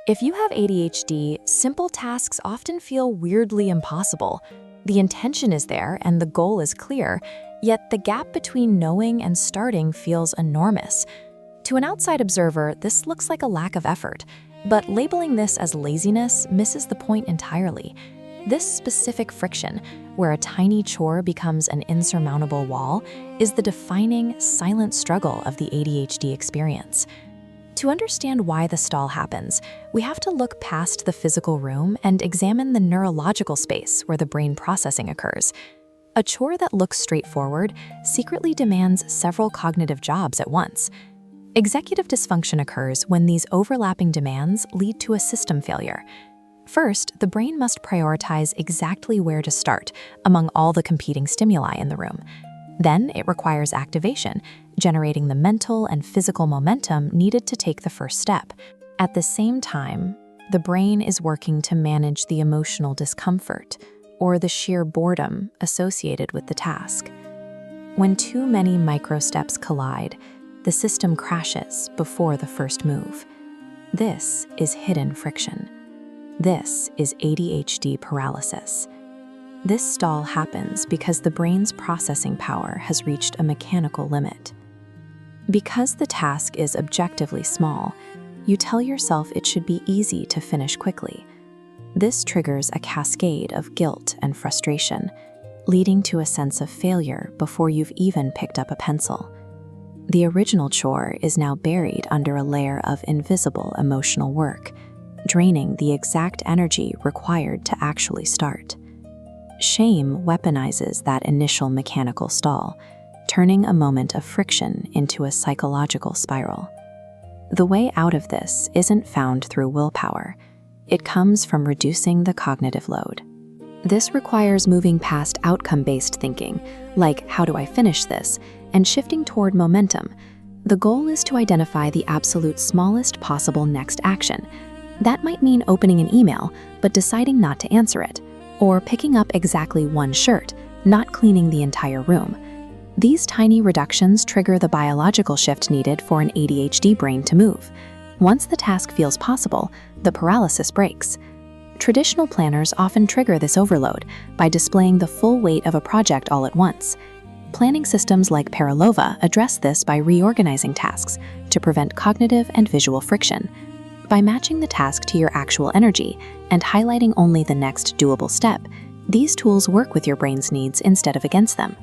If you have ADHD, simple tasks often feel weirdly impossible. The intention is there and the goal is clear, yet the gap between knowing and starting feels enormous. To an outside observer, this looks like a lack of effort, but labeling this as laziness misses the point entirely. This specific friction, where a tiny chore becomes an insurmountable wall, is the defining, silent struggle of the ADHD experience. To understand why the stall happens, we have to look past the physical room and examine the neurological space where the brain processing occurs. A chore that looks straightforward secretly demands several cognitive jobs at once. Executive dysfunction occurs when these overlapping demands lead to a system failure. First, the brain must prioritize exactly where to start among all the competing stimuli in the room. Then it requires activation, generating the mental and physical momentum needed to take the first step. At the same time, the brain is working to manage the emotional discomfort or the sheer boredom associated with the task. When too many micro-steps collide, the system crashes before the first move. This is hidden friction. This is ADHD paralysis. This stall happens because the brain's processing power has reached a mechanical limit. Because the task is objectively small, you tell yourself it should be easy to finish quickly. This triggers a cascade of guilt and frustration, leading to a sense of failure before you've even picked up a pencil. The original chore is now buried under a layer of invisible emotional work, draining the exact energy required to actually start. Shame weaponizes that initial mechanical stall, turning a moment of friction into a psychological spiral. The way out of this isn't found through willpower. It comes from reducing the cognitive load. This requires moving past outcome-based thinking, like how do I finish this, and shifting toward momentum. The goal is to identify the absolute smallest possible next action. That might mean opening an email, but deciding not to answer it, or picking up exactly one shirt, not cleaning the entire room. These tiny reductions trigger the biological shift needed for an ADHD brain to move. Once the task feels possible, the paralysis breaks. Traditional planners often trigger this overload by displaying the full weight of a project all at once. Planning systems like Perlova address this by reorganizing tasks to prevent cognitive and visual friction. By matching the task to your actual energy and highlighting only the next doable step, these tools work with your brain's needs instead of against them.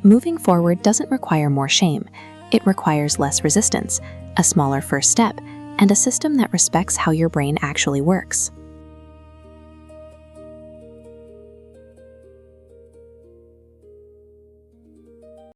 Moving forward doesn't require more shame. It requires less resistance, a smaller first step, and a system that respects how your brain actually works.